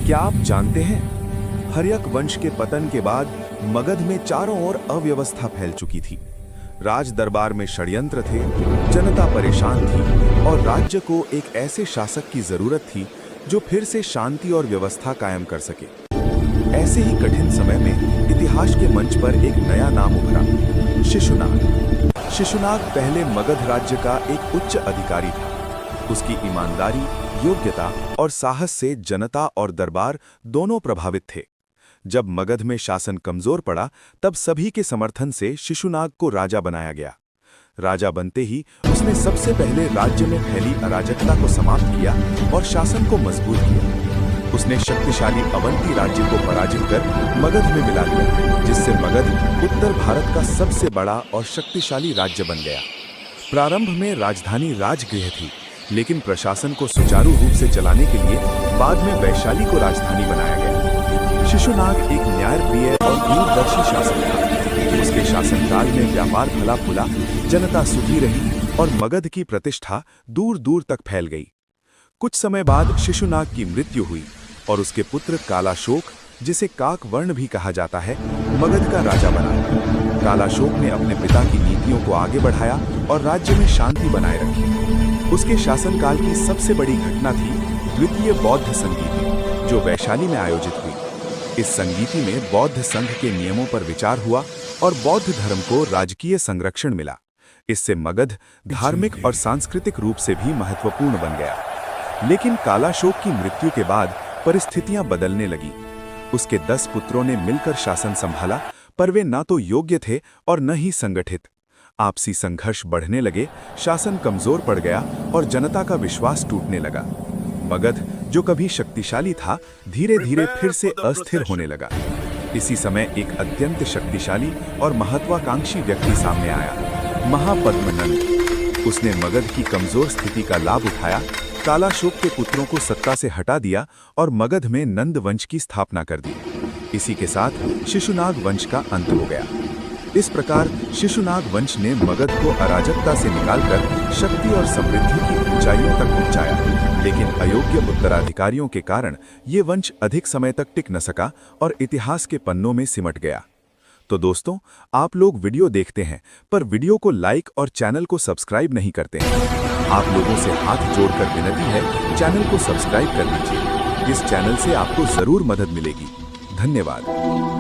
क्या आप जानते हैं, हर्यक वंश के पतन के बाद मगध में चारों ओर अव्यवस्था फैल चुकी थी। राज दरबार में षड्यंत्र थे, जनता परेशान थी और राज्य को एक ऐसे शासक की जरूरत थी जो फिर से शांति और व्यवस्था कायम कर सके। ऐसे ही कठिन समय में इतिहास के मंच पर एक नया नाम उभरा, शिशुनाग। शिशुनाग पहले मगध राज्य का एक उच्च अधिकारी था। उसकी ईमानदारी, योग्यता और साहस से जनता और दरबार दोनों प्रभावित थे। जब मगध में शासन कमजोर पड़ा, तब सभी के समर्थन से शिशुनाग को राजा बनाया गया। राजा बनते ही उसने सबसे पहले राज्य में फैली अराजकता को समाप्त किया और शासन को मजबूत किया। उसने शक्तिशाली अवंती राज्य को पराजित कर मगध में मिला लिया, जिससे मगध उत्तर भारत का सबसे बड़ा और शक्तिशाली राज्य बन गया। प्रारंभ में राजधानी राजगृह थी, लेकिन प्रशासन को सुचारू रूप से चलाने के लिए बाद में वैशाली को राजधानी बनाया गया। शिशुनाग एक न्यायप्रिय और दूरदर्शी शासक था। उसके शासनकाल में व्यापार फला फूला, जनता सुखी रही और मगध की प्रतिष्ठा दूर दूर तक फैल गई। कुछ समय बाद शिशुनाग की मृत्यु हुई और उसके पुत्र कालाशोक, जिसे काकवर्ण भी कहा जाता है, मगध का राजा बना। कालाशोक ने अपने पिता की नीतियों को आगे बढ़ाया और राज्य में शांति बनाए रखी। उसके शासनकाल की सबसे बड़ी घटना थी द्वितीय बौद्ध संगीति, जो वैशाली में आयोजित हुई। इस संगीति में बौद्ध संघ के नियमों पर विचार हुआ और बौद्ध धर्म को राजकीय संरक्षण मिला। इससे मगध धार्मिक और सांस्कृतिक रूप से भी महत्वपूर्ण बन गया। लेकिन कालाशोक की मृत्यु के बाद परिस्थितियां बदलने लगी। उसके 10 पुत्रों ने मिलकर शासन संभाला, पर वे न तो योग्य थे और न ही संगठित। आपसी संघर्ष बढ़ने लगे, शासन कमजोर पड़ गया और जनता का विश्वास टूटने लगा। मगध, जो कभी शक्तिशाली था, धीरे धीरे फिर से अस्थिर होने लगा। इसी समय एक अत्यंत शक्तिशाली और महत्वाकांक्षी व्यक्ति सामने आया, महापद्मनंद। उसने मगध की कमजोर स्थिति का लाभ उठाया, कालाशोक के पुत्रों को सत्ता से हटा दिया और मगध में नंद वंश की स्थापना कर दी। इसी के साथ शिशुनाग वंश का अंत हो गया। इस प्रकार शिशुनाग वंश ने मगध को अराजकता से निकालकर शक्ति और समृद्धि की ऊंचाइयों तक पहुंचाया। लेकिन अयोग्य उत्तराधिकारियों के कारण ये वंश अधिक समय तक टिक न सका और इतिहास के पन्नों में सिमट गया। तो दोस्तों, आप लोग वीडियो देखते हैं पर वीडियो को लाइक और चैनल को सब्सक्राइब नहीं करते हैं। आप लोगों से हाथ जोड़कर विनती है, चैनल को सब्सक्राइब कर लीजिए। इस चैनल से आपको जरूर मदद मिलेगी। धन्यवाद।